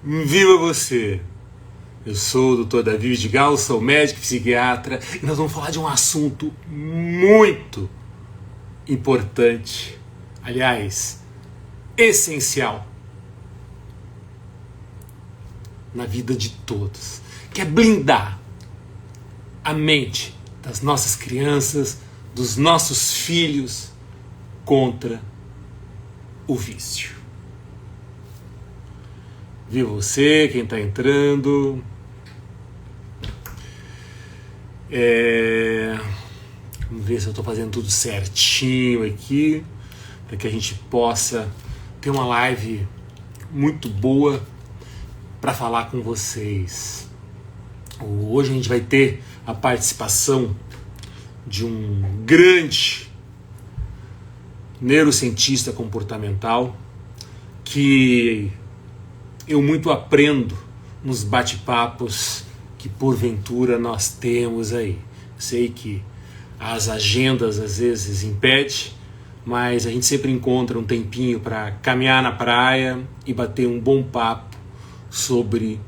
Viva você! Eu sou o Dr. Davi Vidigal, sou médico psiquiatra e nós vamos falar de um assunto muito importante, aliás, essencial na vida de todos, que é blindar a mente das nossas crianças, dos nossos filhos contra o vício. Viu você, quem está entrando? Vamos ver se eu estou fazendo tudo certinho aqui, para que a gente possa ter uma live muito boa para falar com vocês. Hoje a gente vai ter a participação de um grande neurocientista comportamental que eu muito aprendo nos bate-papos que porventura nós temos aí. Sei que as agendas às vezes impedem, mas a gente sempre encontra um tempinho para caminhar na praia e bater um bom papo sobre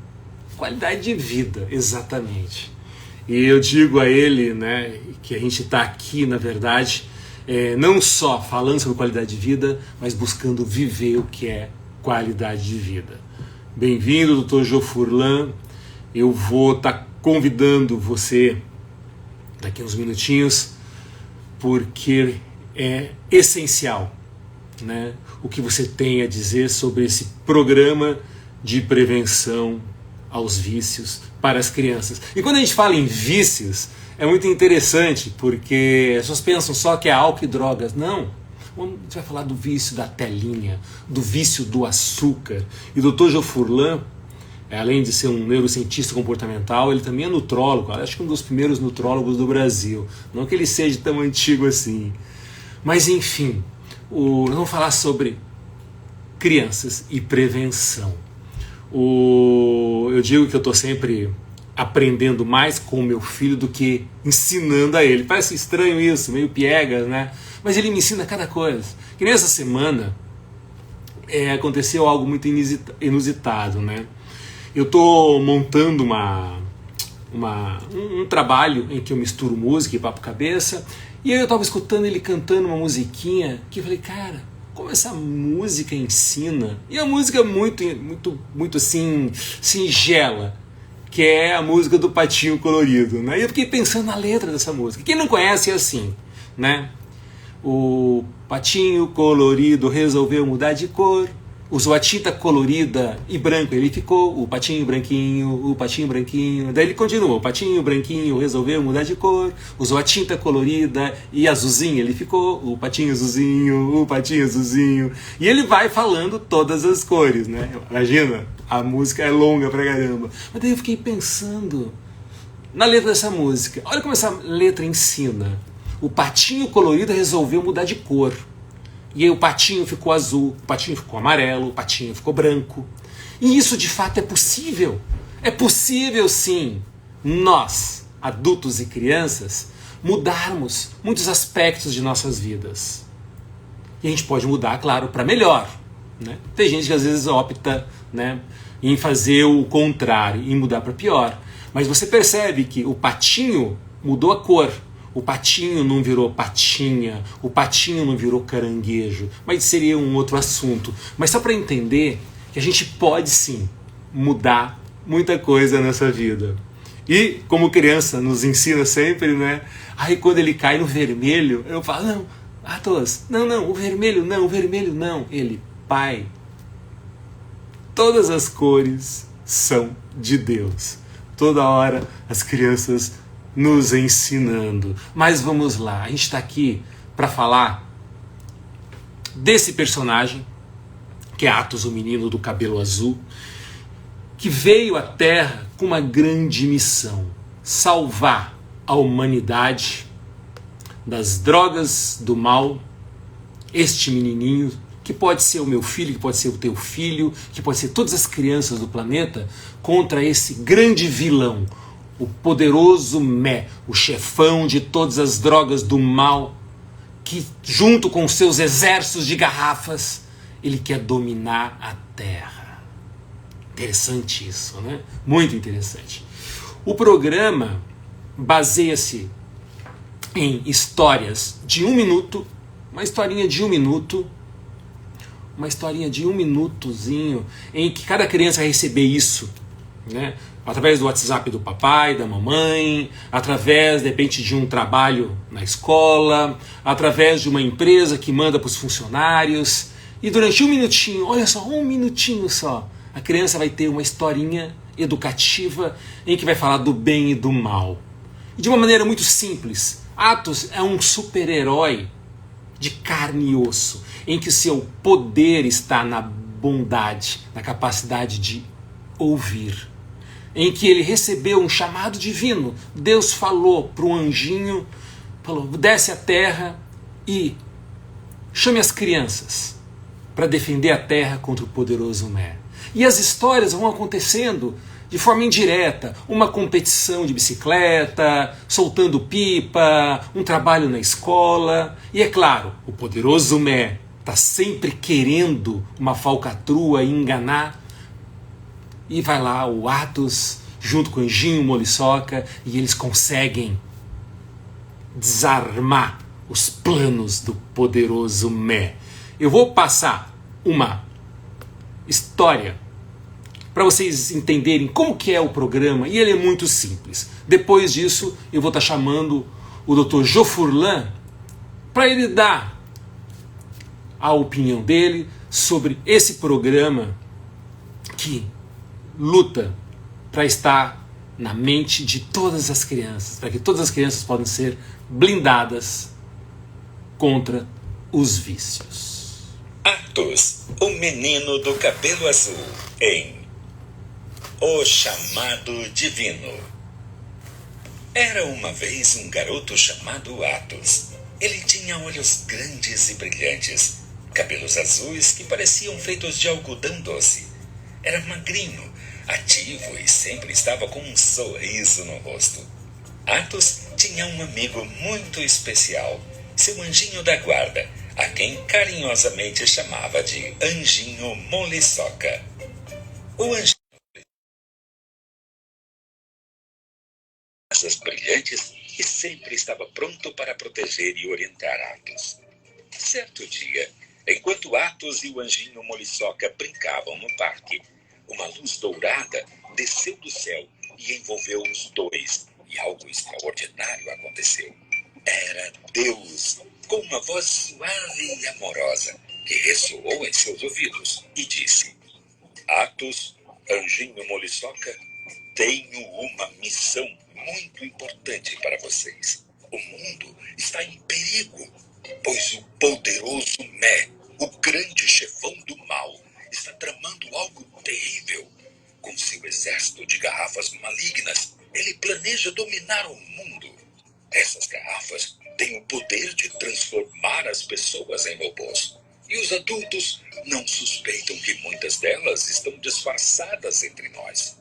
qualidade de vida, exatamente. E eu digo a ele, né, que a gente está aqui, na verdade, não só falando sobre qualidade de vida, mas buscando viver o que é qualidade de vida. Bem-vindo, Dr. Jô Furlan. Eu vou estar convidando você daqui a uns minutinhos, porque é essencial, né, o que você tem a dizer sobre esse programa de prevenção aos vícios para as crianças. E quando a gente fala em vícios, é muito interessante, porque as pessoas pensam só que é álcool e drogas. Não. A gente vai falar do vício da telinha, do vício do açúcar. E o Dr. Jô Furlan, além de ser um neurocientista comportamental, ele também é nutrólogo, acho que um dos primeiros nutrólogos do Brasil. Não que ele seja tão antigo assim. Mas enfim, nós vamos falar sobre crianças e prevenção. Eu digo que eu estou sempre aprendendo mais com o meu filho do que ensinando a ele. Parece estranho isso, meio piegas, né? Mas ele me ensina cada coisa. Que nessa semana aconteceu algo muito inusitado, né? Eu estou montando um trabalho em que eu misturo música e papo cabeça, e aí eu estava escutando ele cantando uma musiquinha que eu falei, cara, como essa música ensina. E a música muito assim, singela, que é a música do Patinho Colorido, né? E eu fiquei pensando na letra dessa música. Quem não conhece é assim, né? O patinho colorido resolveu mudar de cor, usou a tinta colorida e branco ele ficou, o patinho branquinho, daí ele continuou, o patinho branquinho resolveu mudar de cor, usou a tinta colorida e azulzinho ele ficou, o patinho azulzinho, e ele vai falando todas as cores, né? Imagina, a música é longa pra caramba, mas daí eu fiquei pensando na letra dessa música. Olha como essa letra ensina. O patinho colorido resolveu mudar de cor. E aí o patinho ficou azul, o patinho ficou amarelo, o patinho ficou branco. E isso de fato é possível. É possível sim, nós, adultos e crianças, mudarmos muitos aspectos de nossas vidas. E a gente pode mudar, claro, para melhor, né? Tem gente que às vezes opta, né, em fazer o contrário, em mudar para pior. Mas você percebe que o patinho mudou a cor. O patinho não virou patinha, o patinho não virou caranguejo, mas seria um outro assunto. Mas só para entender que a gente pode sim mudar muita coisa nessa vida. E como criança nos ensina sempre, né? Aí quando ele cai no vermelho, eu falo, não, Atos, não, o vermelho não. Ele, pai, todas as cores são de Deus. Toda hora as crianças nos ensinando. Mas vamos lá, a gente está aqui para falar desse personagem, que é Atos, o menino do cabelo azul, que veio à Terra com uma grande missão: salvar a humanidade das drogas do mal. Este menininho, que pode ser o meu filho, que pode ser o teu filho, que pode ser todas as crianças do planeta, contra esse grande vilão, o poderoso Mé, o chefão de todas as drogas do mal, que junto com seus exércitos de garrafas, ele quer dominar a Terra. Interessante isso, né? Muito interessante. O programa baseia-se em histórias de 1 minuto, uma historinha de 1 minuto, uma historinha de 1 minutozinho, em que cada criança vai receber isso, né? Através do WhatsApp do papai, da mamãe, através, de repente, de um trabalho na escola, através de uma empresa que manda para os funcionários. E durante 1 minutinho, olha só, 1 minutinho só, a criança vai ter uma historinha educativa em que vai falar do bem e do mal. E de uma maneira muito simples. Atos é um super-herói de carne e osso, em que o seu poder está na bondade, na capacidade de ouvir. Em que ele recebeu um chamado divino. Deus falou para o anjinho, falou, desce à terra e chame as crianças para defender a terra contra o poderoso Mé. E as histórias vão acontecendo de forma indireta, uma competição de bicicleta, soltando pipa, um trabalho na escola. E é claro, o poderoso Mé está sempre querendo uma falcatrua e enganar. E vai lá o Atos, junto com o Anjinho Moliçoca, e eles conseguem desarmar os planos do poderoso Mé. Eu vou passar uma história para vocês entenderem como que é o programa, e ele é muito simples. Depois disso, eu vou estar chamando o Dr. Jô Furlan para ele dar a opinião dele sobre esse programa que luta para estar na mente de todas as crianças, para que todas as crianças possam ser blindadas contra os vícios. Atos, o menino do cabelo azul, em O Chamado Divino. Era uma vez um garoto chamado Atos. Ele tinha olhos grandes e brilhantes, cabelos azuis que pareciam feitos de algodão doce. Era magrinho, ativo e sempre estava com um sorriso no rosto. Atos tinha um amigo muito especial, seu anjinho da guarda, a quem carinhosamente chamava de Anjinho Moliçoca. O anjinho asas brilhantes e sempre estava pronto para proteger e orientar Atos. Certo dia, enquanto Atos e o anjinho Moliçoca brincavam no parque, uma luz dourada desceu do céu e envolveu os dois, e algo extraordinário aconteceu. Era Deus, com uma voz suave e amorosa, que ressoou em seus ouvidos e disse: Atos, anjinho Moliçoca, tenho uma missão muito importante para vocês. O mundo está em perigo, pois o poderoso Mé, o grande chefão do mal, está tramando algo terrível. Com seu exército de garrafas malignas, ele planeja dominar o mundo. Essas garrafas têm o poder de transformar as pessoas em robôs. E os adultos não suspeitam que muitas delas estão disfarçadas entre nós.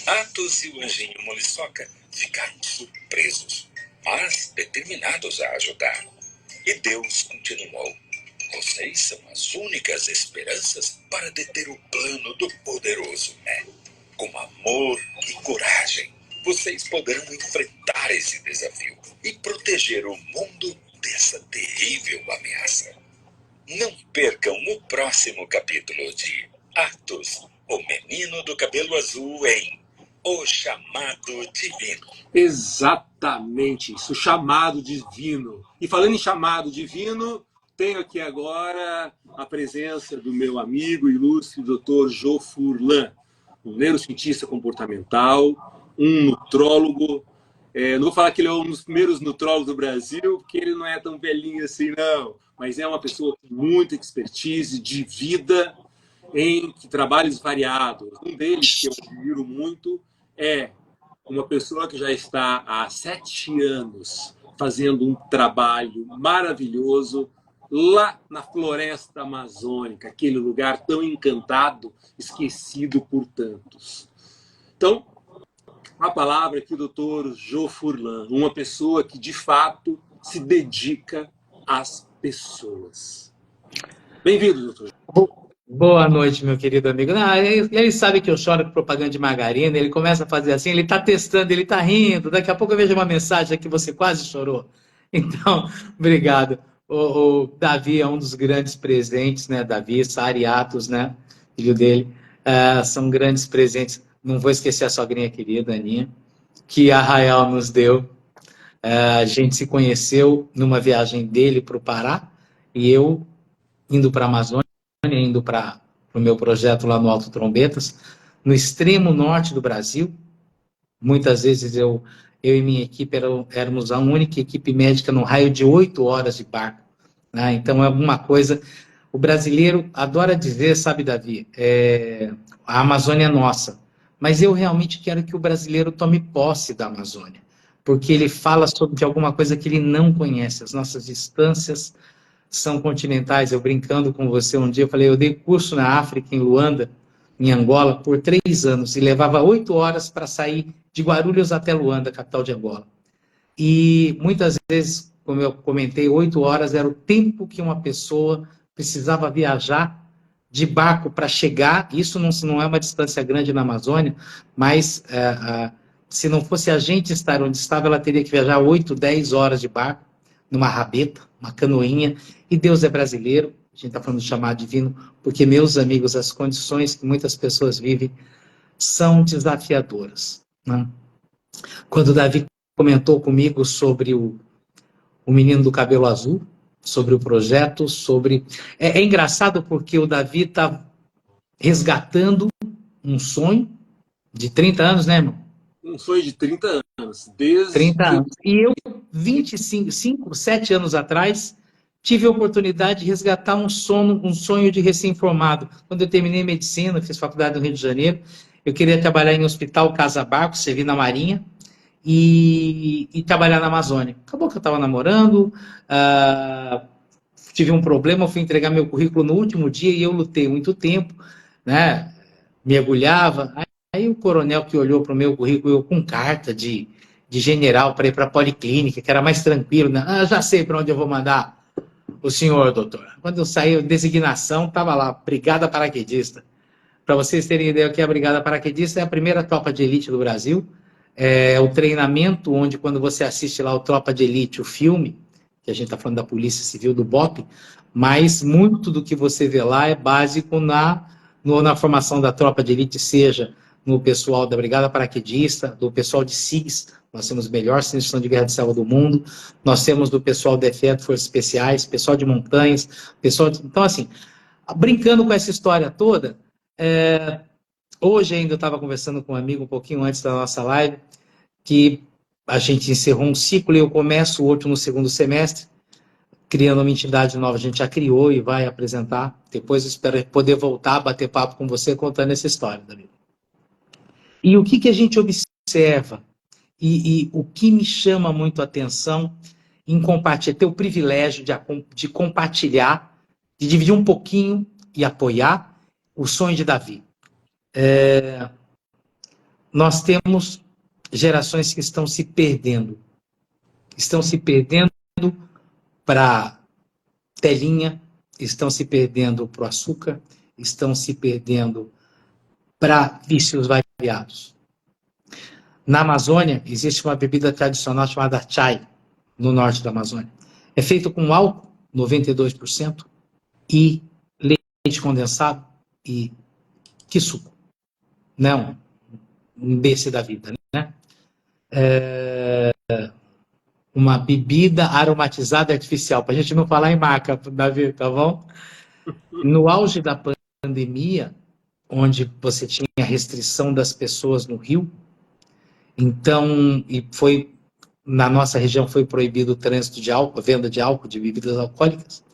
Atos e o anjinho Moliçoca ficaram surpresos, mas determinados a ajudar. E Deus continuou: vocês são as únicas esperanças para deter o plano do poderoso Mé. Com amor e coragem, vocês poderão enfrentar esse desafio e proteger o mundo dessa terrível ameaça. Não percam o próximo capítulo de Atos, o menino do cabelo azul, em O Chamado Divino. Exatamente isso, chamado divino. E falando em chamado divino, tenho aqui agora a presença do meu amigo ilustre Dr. Jô Furlan, um neurocientista comportamental, um nutrólogo. Não vou falar que ele é um dos primeiros nutrólogos do Brasil, porque ele não é tão velhinho assim, não. Mas é uma pessoa com muita expertise de vida em trabalhos variados. Um deles, que eu admiro muito, é uma pessoa que já está há 7 anos fazendo um trabalho maravilhoso lá na floresta amazônica, aquele lugar tão encantado, esquecido por tantos. Então, a palavra aqui do Dr. Jô Furlan, uma pessoa que de fato se dedica às pessoas. Bem-vindo, doutor. Boa noite, meu querido amigo. Não, ele sabe que eu choro com propaganda de margarina, ele começa a fazer assim, ele está testando, ele está rindo. Daqui a pouco eu vejo uma mensagem que você quase chorou. Então, obrigado. O Davi é um dos grandes presentes, né? Davi, Sari Atos, né? Filho dele, são grandes presentes. Não vou esquecer a sogrinha querida, Aninha, que a Rael nos deu. A gente se conheceu numa viagem dele para o Pará e eu indo para a Amazônia, indo para o meu projeto lá no Alto Trombetas, no extremo norte do Brasil. Muitas vezes eu e minha equipe éramos a única equipe médica no raio de 8 horas de barco. Né? Então é alguma coisa. O brasileiro adora dizer, sabe, Davi, a Amazônia é nossa. Mas eu realmente quero que o brasileiro tome posse da Amazônia, porque ele fala sobre alguma coisa que ele não conhece, as nossas distâncias, são continentais. Eu brincando com você um dia, eu falei, eu dei curso na África, em Luanda, em Angola, por 3 anos, e levava 8 horas para sair de Guarulhos até Luanda, capital de Angola. E muitas vezes, como eu comentei, 8 horas era o tempo que uma pessoa precisava viajar de barco para chegar. Isso não é uma distância grande na Amazônia, mas se não fosse a gente estar onde estava, ela teria que viajar 8, 10 horas de barco, numa rabeta, uma canoinha. E Deus é brasileiro, a gente está falando do chamado divino, porque, meus amigos, as condições que muitas pessoas vivem são desafiadoras. Né? Quando Davi comentou comigo sobre o menino do cabelo azul, sobre o projeto, sobre... É engraçado porque o Davi está resgatando um sonho de 30 anos, né, irmão? Um sonho de 30 anos, 30 desde anos. E eu, que 25, 7 anos atrás, tive a oportunidade de resgatar um sonho de recém-formado. Quando eu terminei medicina, fiz faculdade no Rio de Janeiro, eu queria trabalhar em um hospital Casa Barco, servir na Marinha, e trabalhar na Amazônia. Acabou que eu estava namorando, tive um problema, fui entregar meu currículo no último dia e eu lutei muito tempo, né? Mergulhava. Aí o coronel que olhou para o meu currículo, eu com carta de general para ir para a policlínica, que era mais tranquilo, né? Já sei para onde eu vou mandar o senhor, doutor. Quando eu saí, designação, estava lá, Brigada Paraquedista. Para vocês terem ideia, o que é a Brigada Paraquedista é a primeira tropa de elite do Brasil. É o treinamento onde, quando você assiste lá o Tropa de Elite, o filme, que a gente está falando da Polícia Civil, do BOP, mas muito do que você vê lá é básico na formação da Tropa de Elite, seja no pessoal da Brigada Paraquedista, do pessoal de SIGs, nós temos o melhor Centro de Guerra de Selva do mundo, nós temos do pessoal da EFET, Forças Especiais, pessoal de montanhas, Então, assim, brincando com essa história toda, hoje ainda eu estava conversando com um amigo um pouquinho antes da nossa live, que a gente encerrou um ciclo e eu começo outro no segundo semestre, criando uma entidade nova. A gente já criou e vai apresentar. Depois eu espero poder voltar a bater papo com você contando essa história, Davi. E o que a gente observa e o que me chama muito a atenção em compartilhar, ter o privilégio de compartilhar, de dividir um pouquinho e apoiar o sonho de Davi. Nós temos gerações que estão se perdendo para telinha, estão se perdendo para o açúcar, estão se perdendo para vícios variados. Na Amazônia, existe uma bebida tradicional chamada chai, no norte da Amazônia. É feito com álcool, 92%, e leite condensado, e que suco. Não, um desse da vida, né? Uma bebida aromatizada artificial, para a gente não falar em marca, Davi, tá bom? No auge da pandemia, onde você tinha a restrição das pessoas no Rio, então, na nossa região foi proibido o trânsito de álcool, a venda de álcool, de bebidas alcoólicas.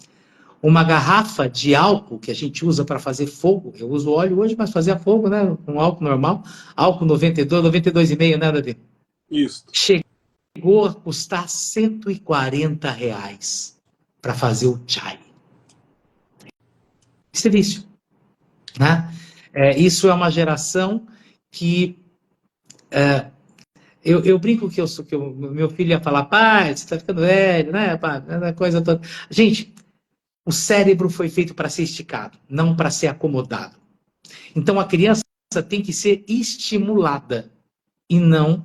Uma garrafa de álcool que a gente usa para fazer fogo, eu uso óleo hoje, mas fazia fogo, né? Com álcool normal, álcool 92, 92,5, né, Davi? isso. Chegou a custar R$ 140 para fazer o chai. Isso é vício, né? Isso é uma geração que eu brinco que meu filho ia falar, pai, você está ficando velho, né? Pá, coisa toda. Gente, O cérebro foi feito para ser esticado, não para ser acomodado. Então, a criança tem que ser estimulada e não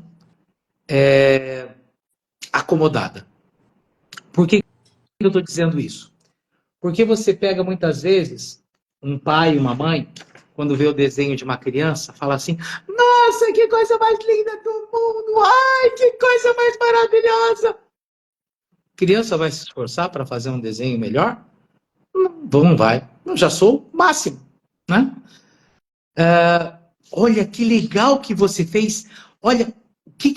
acomodada. Por que eu estou dizendo isso? Porque você pega muitas vezes um pai e uma mãe, quando vê o desenho de uma criança, fala assim: nossa, que coisa mais linda do mundo! Ai, que coisa mais maravilhosa! A criança vai se esforçar para fazer um desenho melhor? Não vai. Eu já sou o máximo, né? Olha que legal que você fez. Olha, o que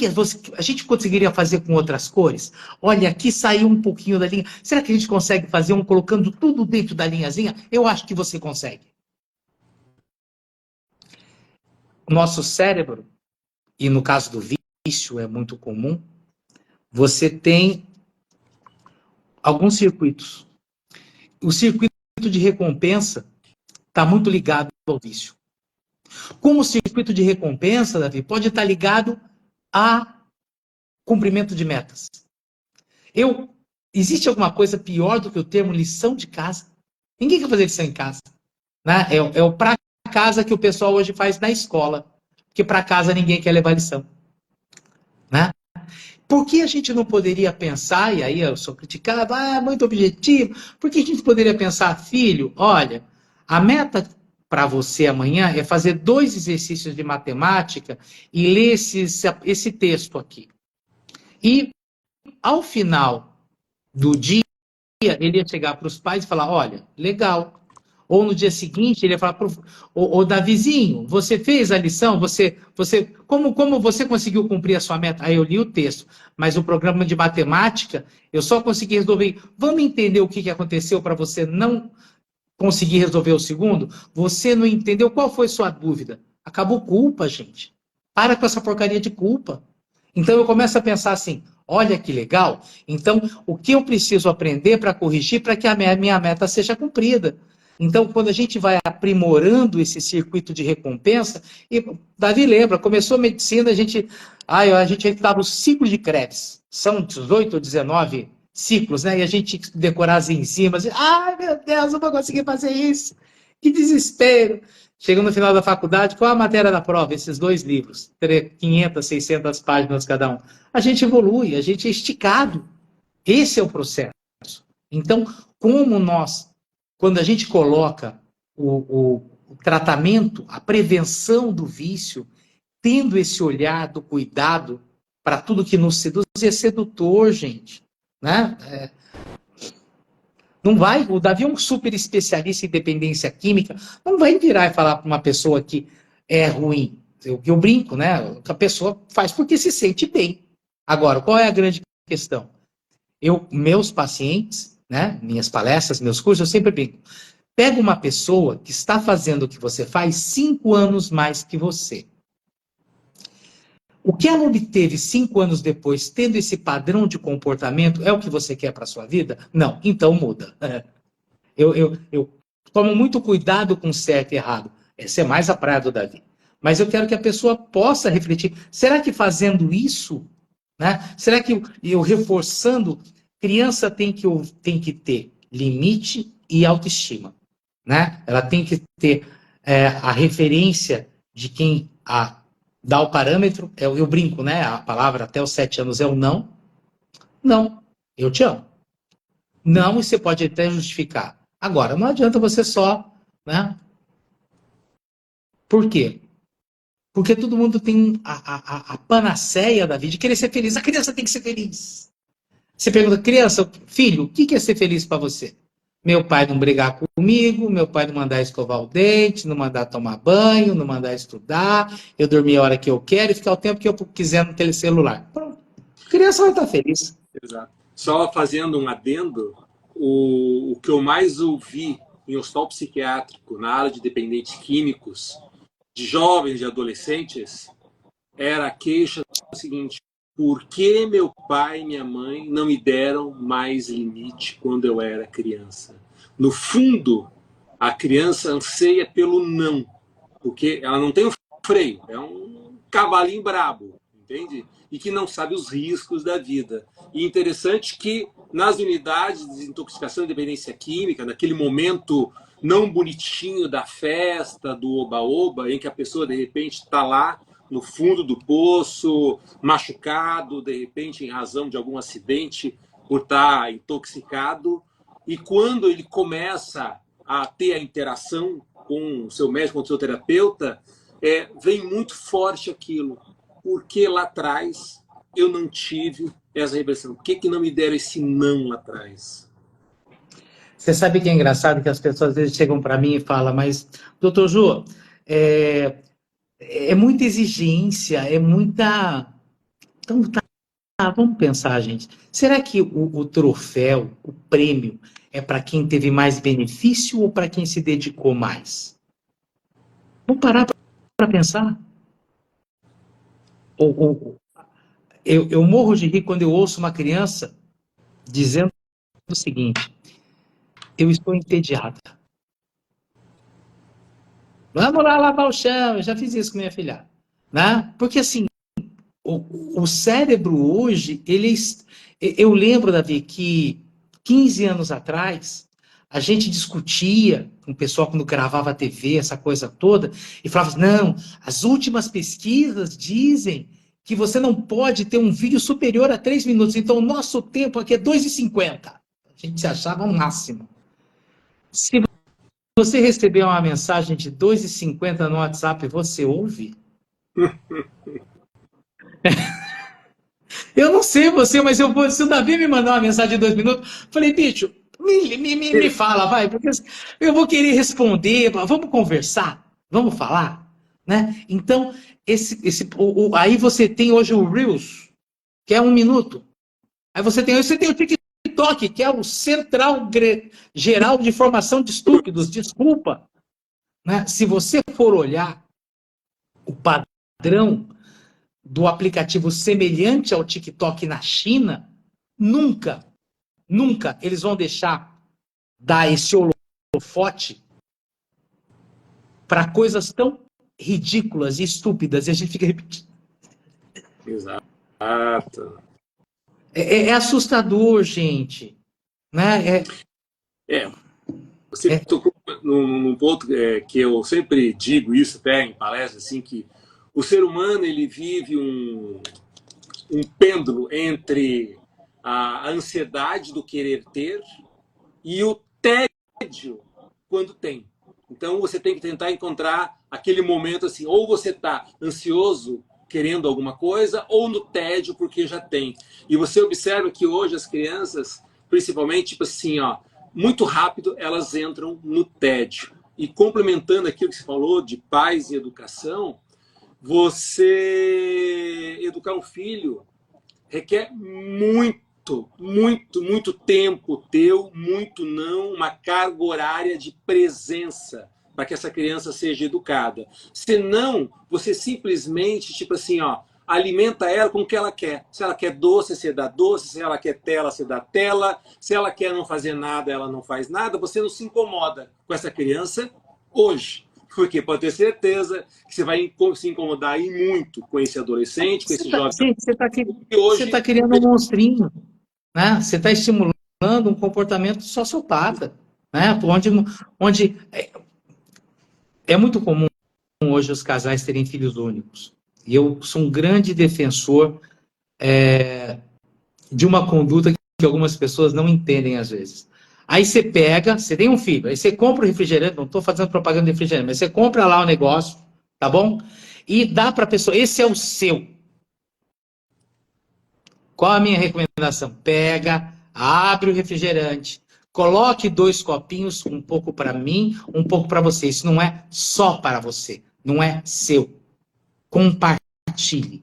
a gente conseguiria fazer com outras cores? Olha, aqui saiu um pouquinho da linha. Será que a gente consegue fazer um colocando tudo dentro da linhazinha? Eu acho que você consegue. O nosso cérebro, e no caso do vício é muito comum, você tem alguns circuitos. O circuito de recompensa está muito ligado ao vício. Como o circuito de recompensa, Davi, pode estar ligado a cumprimento de metas. Existe alguma coisa pior do que o termo lição de casa? Ninguém quer fazer lição em casa. Né? É o para casa que o pessoal hoje faz na escola. Porque para casa ninguém quer levar lição. Né? Por que a gente não poderia pensar, e aí eu sou criticado, muito objetivo, por que a gente poderia pensar, filho, olha, a meta para você amanhã é fazer 2 exercícios de matemática e ler esse texto aqui. E, ao final do dia, ele ia chegar para os pais e falar, olha, legal. Ou no dia seguinte, ele ia falar, ô Davizinho, você fez a lição? Como você conseguiu cumprir a sua meta? Aí eu li o texto, mas o programa de matemática, eu só consegui resolver. Vamos entender o que aconteceu para você não conseguir resolver o segundo? Você não entendeu? Qual foi sua dúvida? Acabou culpa, gente. Para com essa porcaria de culpa. Então eu começo a pensar assim, olha que legal. Então, o que eu preciso aprender para corrigir para que a minha meta seja cumprida? Então, quando a gente vai aprimorando esse circuito de recompensa, e Davi lembra, começou a medicina, a gente estava no ciclo de Krebs, são 18 ou 19 ciclos, né? E a gente tinha que decorar as enzimas, ai meu Deus, não vou conseguir fazer isso, que desespero. Chega no final da faculdade, qual a matéria da prova? Esses 2 livros, 500, 600 páginas cada um. A gente evolui, a gente é esticado. Esse é o processo. Então, quando a gente coloca o tratamento, a prevenção do vício, tendo esse olhar do cuidado para tudo que nos seduz, é sedutor, gente. Né? Não vai, o Davi é um super especialista em dependência química, não vai virar e falar para uma pessoa que é ruim. Eu brinco, né? A pessoa faz porque se sente bem. Agora, qual é a grande questão? Meus pacientes, né, minhas palestras, meus cursos, eu sempre brinco. Pega uma pessoa que está fazendo o que você faz 5 anos mais que você. O que ela obteve 5 anos depois, tendo esse padrão de comportamento, é o que você quer para a sua vida? Não, então muda. Eu tomo muito cuidado com certo e errado. Essa é mais a praia do Davi. Mas eu quero que a pessoa possa refletir. Será que fazendo isso, né? Será que eu reforçando, criança tem que ter limite e autoestima. Né? Ela tem que ter a referência de quem dá o parâmetro. Eu brinco, né? A palavra até os 7 anos é o não. Não, eu te amo. Não, e você pode até justificar. Agora, não adianta você só, né? Por quê? Porque todo mundo tem a panaceia da vida de querer ser feliz. A criança tem que ser feliz. Você pergunta, criança, filho, o que é ser feliz para você? Meu pai não brigar comigo, meu pai não mandar escovar o dente, não mandar tomar banho, não mandar estudar, eu dormir a hora que eu quero e ficar o tempo que eu quiser no telecelular. Pronto. A criança vai estar feliz. Exato. Só fazendo um adendo, o que eu mais ouvi em hospital psiquiátrico, na área de dependentes químicos, de jovens e adolescentes, era a queixa do seguinte: por que meu pai e minha mãe não me deram mais limite quando eu era criança? No fundo, a criança anseia pelo não, porque ela não tem um freio, é um cavalinho brabo, entende? E que não sabe os riscos da vida. E interessante que nas unidades de desintoxicação e dependência química, naquele momento não bonitinho da festa, do oba-oba, em que a pessoa, de repente, está lá no fundo do poço, machucado, de repente, em razão de algum acidente, por estar intoxicado. E quando ele começa a ter a interação com o seu médico, com o seu terapeuta, vem muito forte aquilo. Porque lá atrás eu não tive essa repressão? Por que não me deram esse não lá atrás? Você sabe que é engraçado que as pessoas às vezes chegam para mim e falam, mas, doutor Jô, é muita exigência, é muita... Então, vamos pensar, gente. Será que o troféu, o prêmio, é para quem teve mais benefício ou para quem se dedicou mais? Vamos parar para pensar. Eu morro de rir quando eu ouço uma criança dizendo o seguinte: eu estou entediada. Vamos lá lavar o chão, eu já fiz isso com minha filha. Né? Porque assim, o cérebro hoje, eu lembro, Davi, que 15 anos atrás, a gente discutia com o pessoal quando gravava a TV, essa coisa toda, e falava, não, as últimas pesquisas dizem que você não pode ter um vídeo superior a 3 minutos, então o nosso tempo aqui é 2,50. A gente se achava o máximo. Se você receber uma mensagem de 2,50 no WhatsApp, você ouve? Eu não sei você, mas se o Davi me mandar uma mensagem de 2 minutos, falei, bicho, me fala, vai, porque eu vou querer responder, vamos conversar, vamos falar, né? Então, aí você tem hoje o Reels, que é 1 minuto. Aí você tem o TikTok, que é o Central Geral de Formação de Estúpidos, desculpa. Né? Se você for olhar o padrão do aplicativo semelhante ao TikTok na China, nunca eles vão deixar dar esse holofote para coisas tão ridículas e estúpidas, e a gente fica repetindo. Exato. É assustador, gente. Né? Você tocou num ponto que eu sempre digo isso até em palestras, assim, que o ser humano ele vive um pêndulo entre a ansiedade do querer ter e o tédio quando tem. Então você tem que tentar encontrar aquele momento assim, ou você está ansioso querendo alguma coisa, ou no tédio porque já tem. E você observa que hoje as crianças, principalmente, tipo assim, ó, muito rápido elas entram no tédio. E complementando aquilo que você falou de pais e educação, você educar um filho requer muito tempo teu, muito não, uma carga horária de presença para que essa criança seja educada. Senão, você simplesmente, tipo assim, ó, alimenta ela com o que ela quer. Se ela quer doce, você dá doce. Se ela quer tela, você dá tela. Se ela quer não fazer nada, ela não faz nada. Você não se incomoda com essa criança hoje. Porque pode ter certeza que você vai se incomodar aí muito com esse adolescente, com esse jovem. Você está criando um monstrinho. Né? Você está estimulando um comportamento sociopata. Né? Onde é muito comum hoje os casais terem filhos únicos. E eu sou um grande defensor de uma conduta que algumas pessoas não entendem às vezes. Aí você pega, você tem um filho, aí você compra o refrigerante, não estou fazendo propaganda de refrigerante, mas você compra lá o negócio, tá bom? E dá para a pessoa, esse é o seu. Qual a minha recomendação? Pega, abre o refrigerante, coloque 2 copinhos, um pouco para mim, um pouco para você. Isso não é só para você, não é seu. Compartilhe.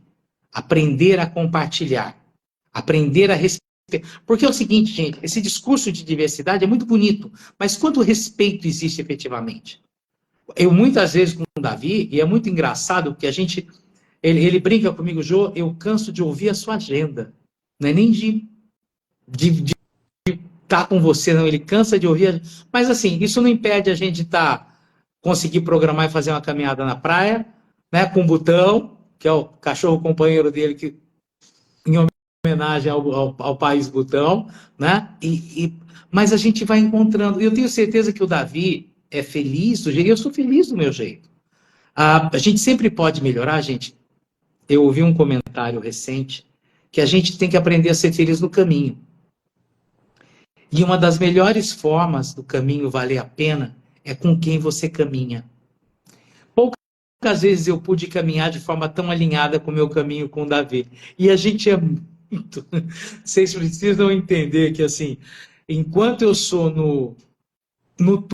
Aprender a compartilhar. Aprender a respeitar. Porque é o seguinte, gente, esse discurso de diversidade é muito bonito, mas quanto respeito existe efetivamente? Eu muitas vezes com o Davi, e é muito engraçado, porque ele brinca comigo, Jô, eu canso de ouvir a sua agenda. Não é nem de estar com você, não. Ele cansa de ouvir. Mas assim, isso não impede a gente conseguir programar e fazer uma caminhada na praia, né, com o Butão, que é o cachorro companheiro dele, que em homenagem ao país Butão, né? Mas a gente vai encontrando. Eu tenho certeza que o Davi é feliz do jeito, eu sou feliz do meu jeito. A gente sempre pode melhorar, gente. Eu ouvi um comentário recente que a gente tem que aprender a ser feliz no caminho. E uma das melhores formas do caminho valer a pena é com quem você caminha. Poucas vezes eu pude caminhar de forma tão alinhada com o meu caminho com o Davi. E a gente é muito. Vocês precisam entender que, assim, enquanto eu sou no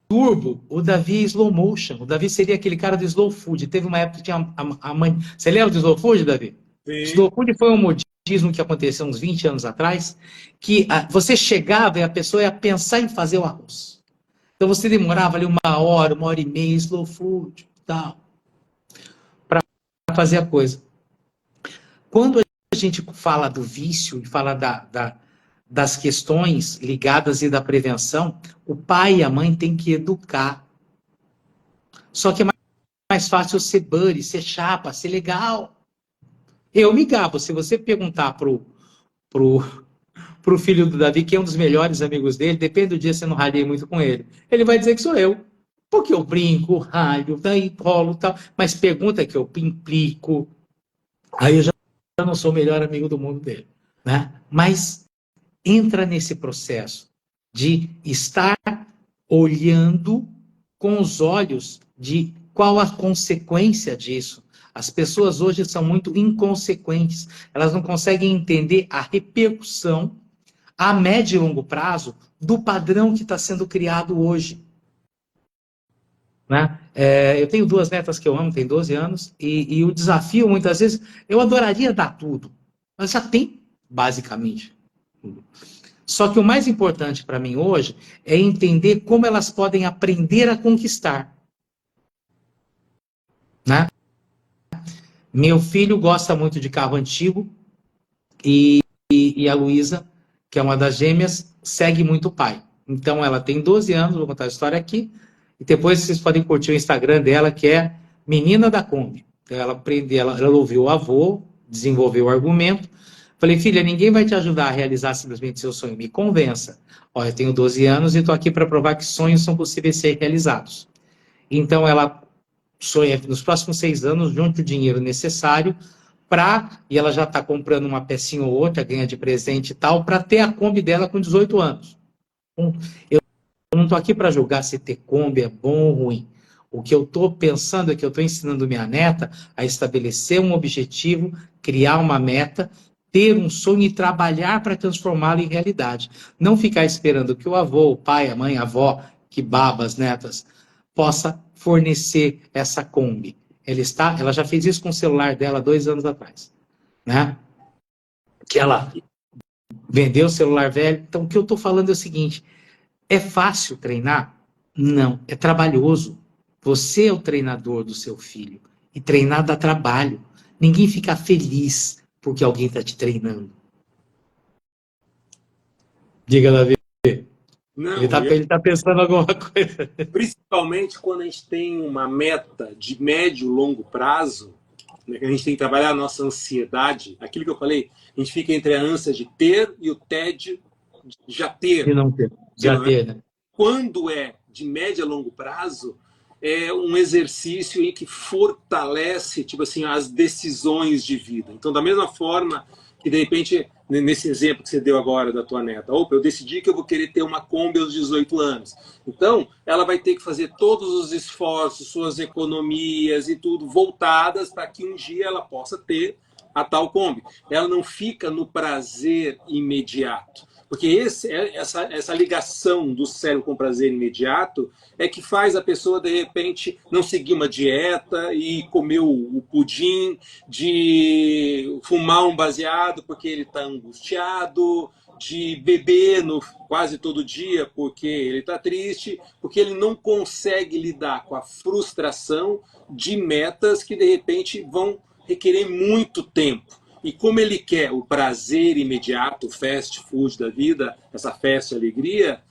turbo, o Davi é slow motion. O Davi seria aquele cara do slow food. Teve uma época que tinha a mãe. Você lembra do slow food, Davi? Sim. Slow food foi um modismo que aconteceu uns 20 anos atrás, que você chegava e a pessoa ia pensar em fazer o arroz. Então você demorava ali uma hora e meia, slow food, tal, para fazer a coisa. Quando a gente fala do vício e fala das questões ligadas e da prevenção, o pai e a mãe têm que educar. Só que é mais fácil ser buddy, ser chapa, ser legal. Eu me gabo. Se você perguntar pro filho do Davi, que é um dos melhores amigos dele, depende do dia se eu não ralhei muito com ele, ele vai dizer que sou eu. Porque eu brinco, ralho, daí rolo e tal. Mas pergunta que eu implico. Aí eu já não sou o melhor amigo do mundo dele. Né? Mas entra nesse processo de estar olhando com os olhos de qual a consequência disso. As pessoas hoje são muito inconsequentes. Elas não conseguem entender a repercussão a médio e longo prazo do padrão que está sendo criado hoje. Né? Eu tenho duas netas que eu amo, tem 12 anos, e o desafio, muitas vezes, eu adoraria dar tudo, mas já tem, basicamente, tudo. Só que o mais importante para mim hoje é entender como elas podem aprender a conquistar. Né? Meu filho gosta muito de carro antigo e a Luísa, que é uma das gêmeas, segue muito o pai. Então ela tem 12 anos, vou contar a história aqui, e depois vocês podem curtir o Instagram dela, que é Menina da Kombi. Ela ouviu o avô, desenvolveu o argumento. Falei, filha, ninguém vai te ajudar a realizar simplesmente seu sonho. Me convença. Eu tenho 12 anos e estou aqui para provar que sonhos são possíveis de ser realizados. Então ela sonha nos próximos 6 anos, junte o dinheiro necessário e ela já está comprando uma pecinha ou outra, ganha de presente e tal, para ter a Kombi dela com 18 anos. Eu não estou aqui para julgar se ter Kombi é bom ou ruim. O que eu estou pensando é que eu estou ensinando minha neta a estabelecer um objetivo, criar uma meta, ter um sonho e trabalhar para transformá-lo em realidade. Não ficar esperando que o avô, o pai, a mãe, a avó, que baba as netas, possa fornecer essa Kombi. Ela já fez isso com o celular dela 2 anos atrás. Né? Que ela vendeu o celular velho. Então, o que eu estou falando é o seguinte, é fácil treinar? Não, é trabalhoso. Você é o treinador do seu filho. E treinar dá trabalho. Ninguém fica feliz porque alguém está te treinando. Diga, Davi. Não, ele tá pensando alguma coisa. Principalmente quando a gente tem uma meta de médio e longo prazo, né, que a gente tem que trabalhar a nossa ansiedade. Aquilo que eu falei, a gente fica entre a ânsia de ter e o tédio de já ter. De não ter. Já ter, né? Quando é de médio a longo prazo, é um exercício em que fortalece, tipo assim, as decisões de vida. Então, da mesma forma que, de repente, nesse exemplo que você deu agora da tua neta, opa, eu decidi que eu vou querer ter uma Kombi aos 18 anos. Então, ela vai ter que fazer todos os esforços, suas economias e tudo, voltadas para que um dia ela possa ter a tal Kombi. Ela não fica no prazer imediato. Porque essa ligação do cérebro com o prazer imediato é que faz a pessoa, de repente, não seguir uma dieta e comer o pudim, de fumar um baseado porque ele está angustiado, de beber quase todo dia porque ele está triste, porque ele não consegue lidar com a frustração de metas que, de repente, vão requerer muito tempo. E como ele quer o prazer imediato, o fast food da vida, essa festa e alegria,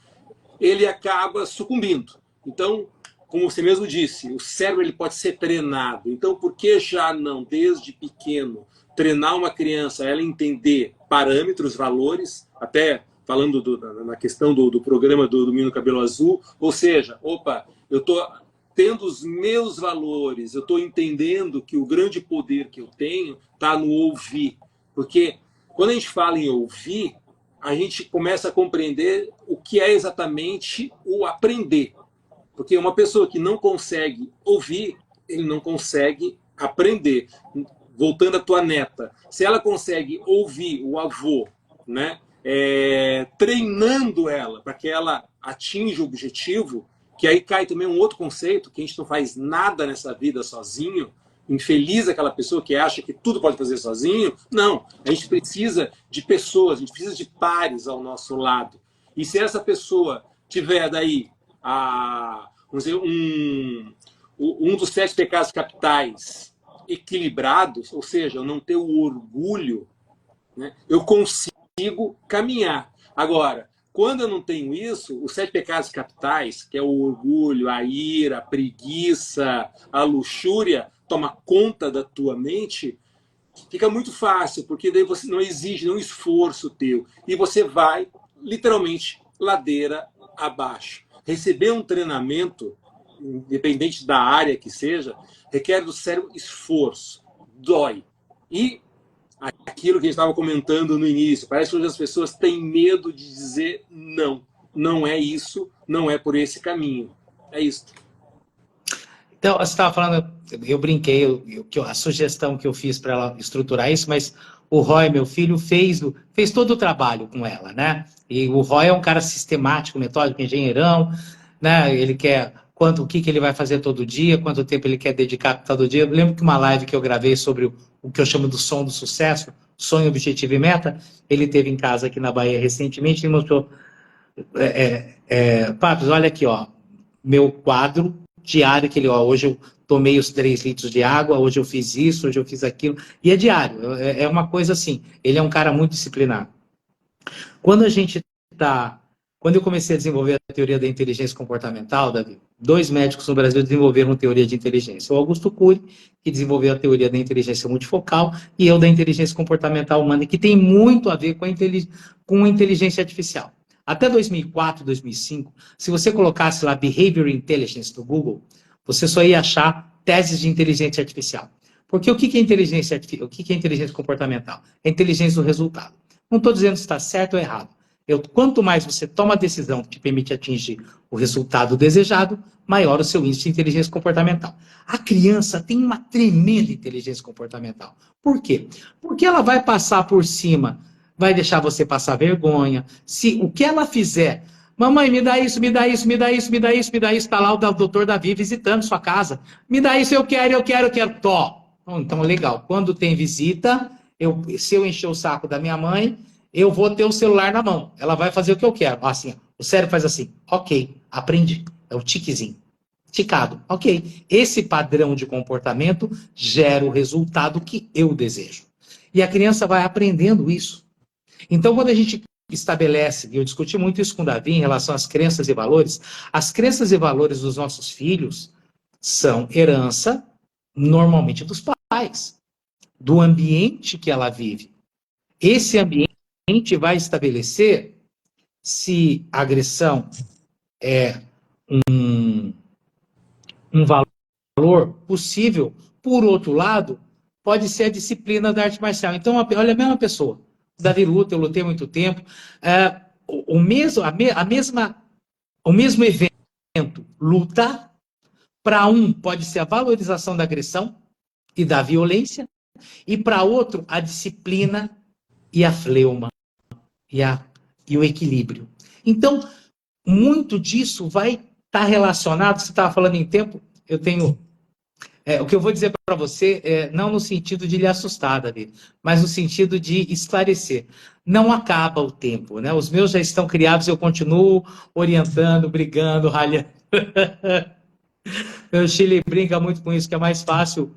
ele acaba sucumbindo. Então, como você mesmo disse, o cérebro ele pode ser treinado. Então, por que já não, desde pequeno, treinar uma criança, ela entender parâmetros, valores, até falando na questão do programa do Menino Cabelo Azul, ou seja, opa, eu estou tendo os meus valores, eu estou entendendo que o grande poder que eu tenho está no ouvir. Porque quando a gente fala em ouvir, a gente começa a compreender o que é exatamente o aprender. Porque uma pessoa que não consegue ouvir, ele não consegue aprender. Voltando à tua neta, se ela consegue ouvir o avô, né, treinando ela para que ela atinja o objetivo, que aí cai também um outro conceito, que a gente não faz nada nessa vida sozinho, infeliz aquela pessoa que acha que tudo pode fazer sozinho. Não, a gente precisa de pessoas, a gente precisa de pares ao nosso lado. E se essa pessoa tiver daí, vamos dizer, um dos 7 pecados capitais equilibrados, ou seja, eu não ter o orgulho, né, eu consigo caminhar. Agora, quando eu não tenho isso, os 7 pecados capitais, que é o orgulho, a ira, a preguiça, a luxúria, toma conta da tua mente, fica muito fácil, porque daí você não exige nenhum esforço teu. E você vai, literalmente, ladeira abaixo. Receber um treinamento, independente da área que seja, requer do cérebro esforço, dói. E aquilo que a gente estava comentando no início, parece que hoje as pessoas têm medo de dizer não. Não é isso, não é por esse caminho. É isso. Então, você estava falando, eu brinquei, a sugestão que eu fiz para ela estruturar isso, mas o Roy, meu filho, fez todo o trabalho com ela, né? E o Roy é um cara sistemático, metódico, engenheirão, né? Ele quer o que ele vai fazer todo dia, quanto tempo ele quer dedicar todo dia. Eu lembro que uma live que eu gravei sobre o que eu chamo do som do sucesso, sonho, objetivo e meta, ele teve em casa aqui na Bahia recentemente e mostrou, Papos, olha aqui, ó, meu quadro diário, que ele, ó, hoje eu tomei os 3 litros de água, hoje eu fiz isso, hoje eu fiz aquilo, e é diário, é uma coisa assim, ele é um cara muito disciplinado. Quando eu comecei a desenvolver a teoria da inteligência comportamental, Davi, 2 médicos no Brasil desenvolveram teoria de inteligência. O Augusto Cury, que desenvolveu a teoria da inteligência multifocal, e eu da inteligência comportamental humana, que tem muito a ver com a inteligência artificial. Até 2004, 2005, se você colocasse lá Behavior Intelligence no Google, você só ia achar teses de inteligência artificial. Porque o que é inteligência artificial? O que é inteligência comportamental? É inteligência do resultado. Não estou dizendo se está certo ou errado. Quanto mais você toma a decisão que te permite atingir o resultado desejado, maior o seu índice de inteligência comportamental. A criança tem uma tremenda inteligência comportamental. Por quê? Porque ela vai passar por cima, vai deixar você passar vergonha. Se o que ela fizer, mamãe, me dá isso, me dá isso, me dá isso, me dá isso, me dá isso, está lá o doutor Davi visitando sua casa. Me dá isso, eu quero. Tó. Então, legal. Quando tem visita, se eu encher o saco da minha mãe, eu vou ter o celular na mão. Ela vai fazer o que eu quero. Assim, o cérebro faz assim. Ok, aprendi. É o tiquezinho. Ticado. Ok. Esse padrão de comportamento gera o resultado que eu desejo. E a criança vai aprendendo isso. Então, quando a gente estabelece, e eu discuti muito isso com o Davi em relação às crenças e valores, as crenças e valores dos nossos filhos são herança, normalmente, dos pais, do ambiente que ela vive. Esse ambiente vai estabelecer se a agressão é um valor possível. Por outro lado, pode ser a disciplina da arte marcial. Então, olha a mesma pessoa. Davi luta, eu lutei há muito tempo. O mesmo evento, luta, para um pode ser a valorização da agressão e da violência, e para outro, a disciplina e a fleuma. E o equilíbrio. Então, muito disso vai estar relacionado, você estava falando em tempo, eu tenho... o que eu vou dizer para você, não no sentido de lhe assustar, Davi, mas no sentido de esclarecer. Não acaba o tempo, né? Os meus já estão criados, eu continuo orientando, brigando, ralhando. O Chile brinca muito com isso, que é mais fácil,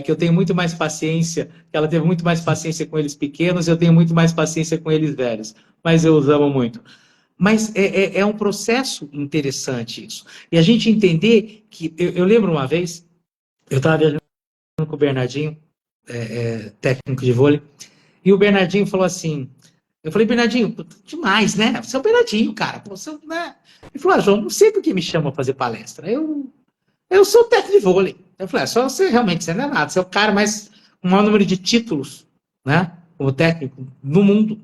que eu tenho muito mais paciência, que ela teve muito mais paciência com eles pequenos, eu tenho muito mais paciência com eles velhos, mas eu os amo muito. Mas é um processo interessante isso. E a gente entender que... Eu lembro uma vez, eu estava viajando com o Bernardinho, técnico de vôlei, e o Bernardinho falou assim... Eu falei, Bernardinho, demais, né? Você é o Bernardinho, cara. Pô, você, né? Ele falou, João, não sei por que me chama para fazer palestra. Eu sou técnico de vôlei. Eu falei, só você realmente, você não é nada. Você é o cara mais, com o maior número de títulos, né? Como técnico no mundo.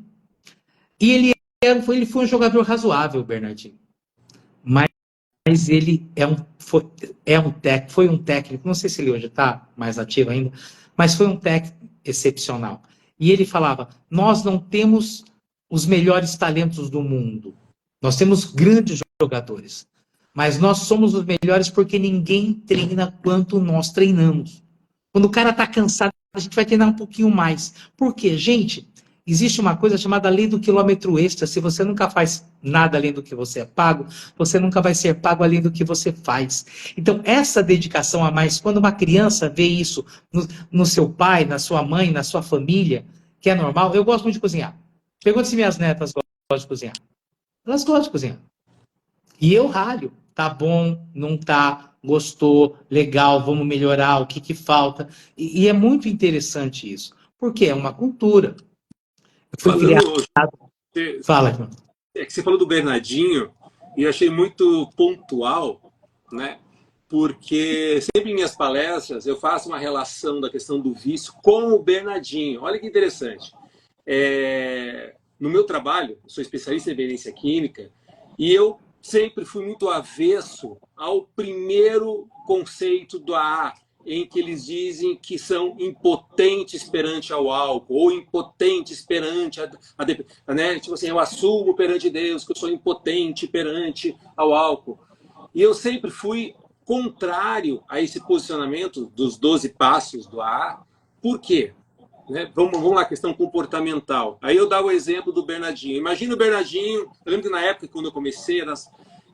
E ele foi um jogador razoável, Bernardinho. Mas ele foi um técnico, não sei se ele hoje está mais ativo ainda, mas foi um técnico excepcional. E ele falava: nós não temos os melhores talentos do mundo, nós temos grandes jogadores, mas nós somos os melhores porque ninguém treina quanto nós treinamos. Quando o cara está cansado, a gente vai treinar um pouquinho mais. Por quê? Gente, existe uma coisa chamada lei do quilômetro extra. Se você nunca faz nada além do que você é pago, você nunca vai ser pago além do que você faz. Então, essa dedicação a mais, quando uma criança vê isso no seu pai, na sua mãe, na sua família, que é normal. Eu gosto muito de cozinhar. Pergunta se minhas netas gostam de cozinhar. Elas gostam de cozinhar. E eu ralho. Tá bom, não tá, gostou, legal, vamos melhorar, o que falta. E é muito interessante isso. Porque é uma cultura. Eu fui criado. Fala, irmão. É que você falou do Bernardinho e eu achei muito pontual, né? Porque sempre em minhas palestras eu faço uma relação da questão do vício com o Bernardinho. Olha que interessante. No meu trabalho, eu sou especialista em dependência química e eu sempre fui muito avesso ao primeiro conceito do AA, em que eles dizem que são impotentes perante ao álcool, ou impotentes perante né? Tipo assim, eu assumo perante Deus que eu sou impotente perante ao álcool. E eu sempre fui contrário a esse posicionamento dos 12 passos do AA. Por quê? Né? Vamos lá, questão comportamental. Aí eu dava o exemplo do Bernardinho. Imagina o Bernardinho, eu lembro que na época, quando eu comecei,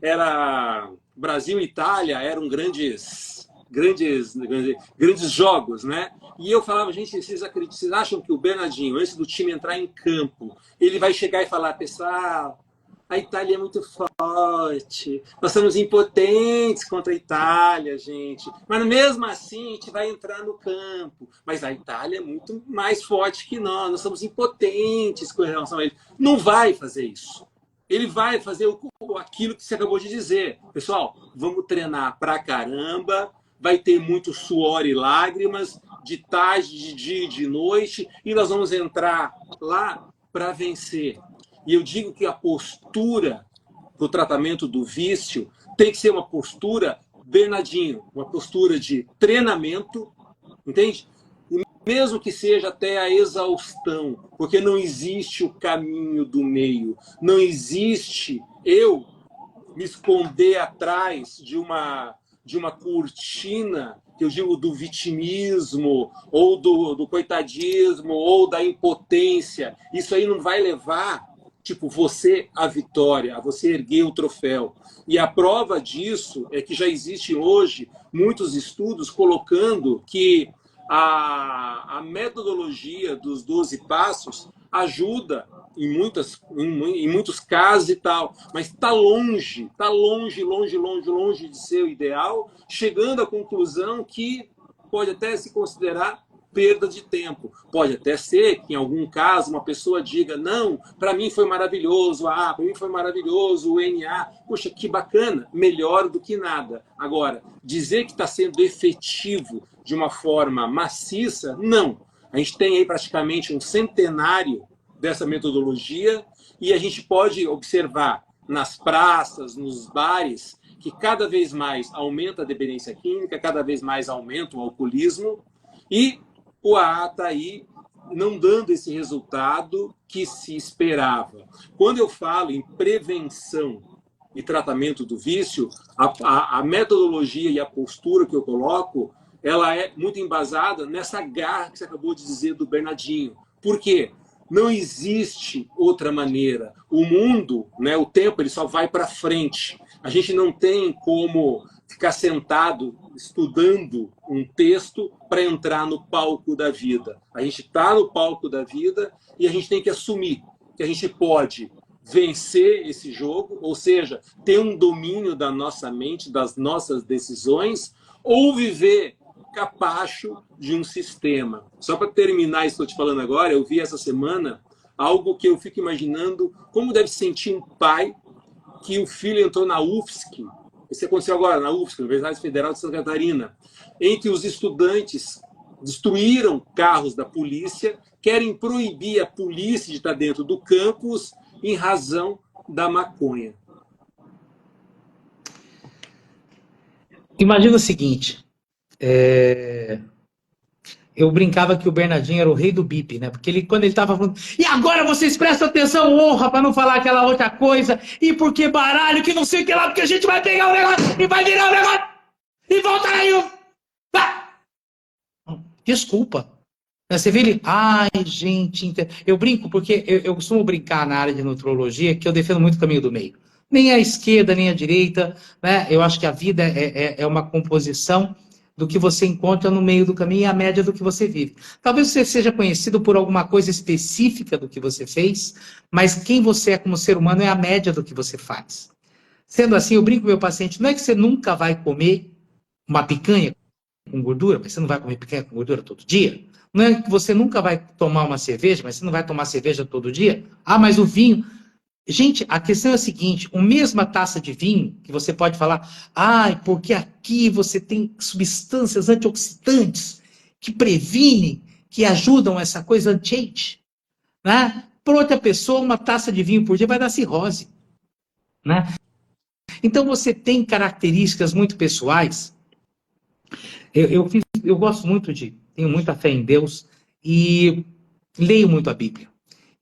era Brasil e Itália, eram grandes jogos, né? E eu falava, gente, vocês acham que o Bernardinho, antes do time entrar em campo, ele vai chegar e falar, pessoal, a Itália é muito forte, nós somos impotentes contra a Itália, gente, mas mesmo assim a gente vai entrar no campo, mas a Itália é muito mais forte que nós somos impotentes com relação a ele. Não vai fazer isso. Ele vai fazer aquilo que você acabou de dizer. Pessoal, vamos treinar pra caramba, vai ter muito suor e lágrimas, de tarde, de dia e de noite, e nós vamos entrar lá para vencer. E eu digo que a postura do tratamento do vício tem que ser uma postura Bernardinho, uma postura de treinamento, entende? Mesmo que seja até a exaustão, porque não existe o caminho do meio, não existe eu me esconder atrás de uma cortina, que eu digo do vitimismo, ou do coitadismo, ou da impotência. Isso aí não vai levar, tipo, você à vitória, a você erguer o troféu. E a prova disso é que já existe hoje muitos estudos colocando que a metodologia dos 12 passos ajuda em muitos casos e tal, mas está longe de ser o ideal, chegando à conclusão que pode até se considerar perda de tempo. Pode até ser que, em algum caso, uma pessoa diga, não, para mim foi maravilhoso para mim foi maravilhoso o NA. Poxa, que bacana, melhor do que nada. Agora, dizer que está sendo efetivo de uma forma maciça, não. A gente tem aí praticamente um centenário dessa metodologia e a gente pode observar nas praças, nos bares, que cada vez mais aumenta a dependência química, cada vez mais aumenta o alcoolismo e o AA está aí não dando esse resultado que se esperava. Quando eu falo em prevenção e tratamento do vício, a metodologia e a postura que eu coloco, ela é muito embasada nessa garra que você acabou de dizer do Bernardinho. Por quê? Não existe outra maneira. O mundo, né, o tempo, ele só vai para frente. A gente não tem como ficar sentado estudando um texto para entrar no palco da vida. A gente está no palco da vida e a gente tem que assumir que a gente pode vencer esse jogo, ou seja, ter um domínio da nossa mente, das nossas decisões, ou viver capacho de um sistema. Só para terminar isso que eu estou te falando agora, eu vi essa semana algo que eu fico imaginando como deve sentir um pai que o filho entrou na UFSC. Isso aconteceu agora na UFSC, Universidade Federal de Santa Catarina, em que os estudantes destruíram carros da polícia, querem proibir a polícia de estar dentro do campus em razão da maconha. Imagina o seguinte, eu brincava que o Bernardinho era o rei do bip, né? Porque quando ele estava falando, e agora vocês prestam atenção, honra, para não falar aquela outra coisa, e porque baralho, que não sei o que lá, porque a gente vai pegar o negócio e vai virar o negócio, e volta aí, desculpa. Você vê ele, ai, gente, eu brinco porque eu costumo brincar na área de nutrologia que eu defendo muito o caminho do meio. Nem a esquerda, nem a direita, né? Eu acho que a vida é uma composição do que você encontra no meio do caminho e a média do que você vive. Talvez você seja conhecido por alguma coisa específica do que você fez, mas quem você é como ser humano é a média do que você faz. Sendo assim, eu brinco com o meu paciente, não é que você nunca vai comer uma picanha com gordura, mas você não vai comer picanha com gordura todo dia? Não é que você nunca vai tomar uma cerveja, mas você não vai tomar cerveja todo dia? Ah, mas o vinho... Gente, a questão é a seguinte, a mesma taça de vinho, que você pode falar, porque aqui você tem substâncias antioxidantes que previnem, que ajudam essa coisa anti-age, né? Para outra pessoa, uma taça de vinho por dia vai dar cirrose, né? Então você tem características muito pessoais. Eu gosto muito tenho muita fé em Deus e leio muito a Bíblia.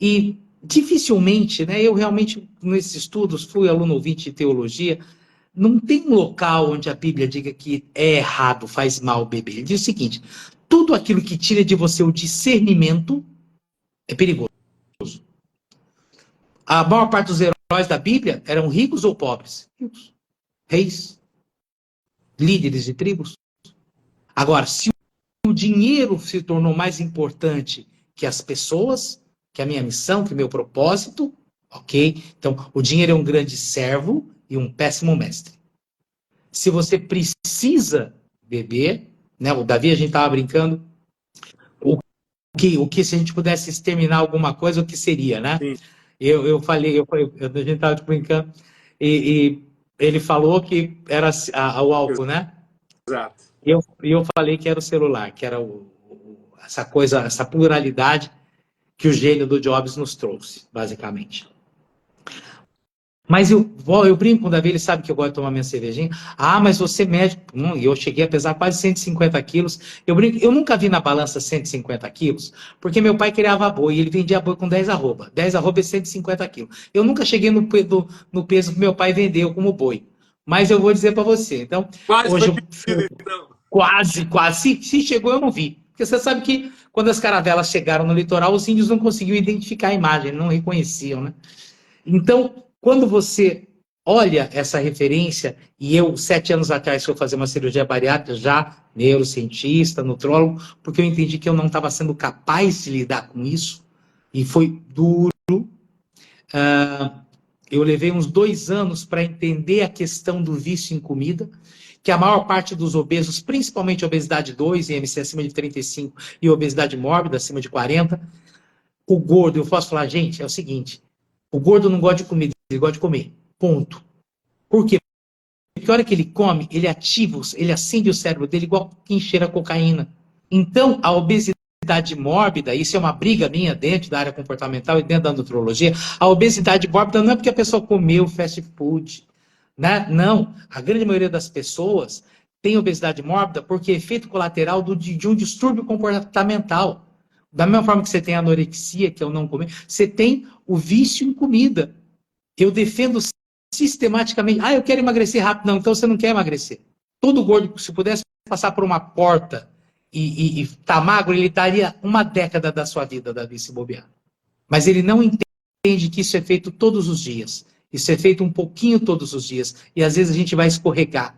E dificilmente, né, eu realmente, nesses estudos, fui aluno ouvinte de teologia, não tem um local onde a Bíblia diga que é errado, faz mal beber. Ele diz o seguinte, tudo aquilo que tira de você o discernimento é perigoso. A maior parte dos heróis da Bíblia eram ricos ou pobres? Ricos. Reis, líderes de tribos. Agora, se o dinheiro se tornou mais importante que as pessoas, que a minha missão, que o meu propósito, ok? Então, o dinheiro é um grande servo e um péssimo mestre. Se você precisa beber, né? O Davi, a gente estava brincando, o que se a gente pudesse exterminar alguma coisa, o que seria, né? Sim. Eu falei, a gente estava brincando, e ele falou que era o álcool, né? Exato. E eu falei que era o celular, que era essa coisa, essa pluralidade que o gênio do Jobs nos trouxe, basicamente. Mas eu brinco com o Davi, ele sabe que eu gosto de tomar minha cervejinha. Mas você é médico. E eu cheguei a pesar quase 150 quilos. Eu brinco, eu nunca vi na balança 150 quilos, porque meu pai criava boi e ele vendia boi com 10 arroba. 10 arroba é 150 quilos. Eu nunca cheguei no peso que meu pai vendeu como boi. Mas eu vou dizer para você. Então, hoje quase. Se chegou, eu não vi. Porque você sabe que quando as caravelas chegaram no litoral, os índios não conseguiam identificar a imagem, não reconheciam, né? Então, quando você olha essa referência, e eu, 7 anos atrás, fui fazer uma cirurgia bariátrica, já neurocientista, nutrólogo, porque eu entendi que eu não estava sendo capaz de lidar com isso, e foi duro. Eu levei uns 2 anos para entender a questão do vício em comida, que a maior parte dos obesos, principalmente obesidade 2, IMC acima de 35, e obesidade mórbida acima de 40, o gordo, eu posso falar, gente, é o seguinte, o gordo não gosta de comida, ele gosta de comer, ponto. Por quê? Porque a hora que ele come, ele ativa, ele acende o cérebro dele igual quem cheira cocaína. Então, a obesidade mórbida, isso é uma briga minha dentro da área comportamental e dentro da nutrologia, a obesidade mórbida não é porque a pessoa comeu fast food, né? Não, a grande maioria das pessoas tem obesidade mórbida porque é efeito colateral de um distúrbio comportamental. Da mesma forma que você tem a anorexia, que é o não comer, você tem o vício em comida. Eu defendo sistematicamente, eu quero emagrecer rápido. Não, então você não quer emagrecer. Todo gordo, se pudesse passar por uma porta e tá magro, ele estaria 1 década da sua vida, Davi, se bobear. Mas ele não entende que isso é feito todos os dias. Isso é feito um pouquinho todos os dias. E às vezes a gente vai escorregar.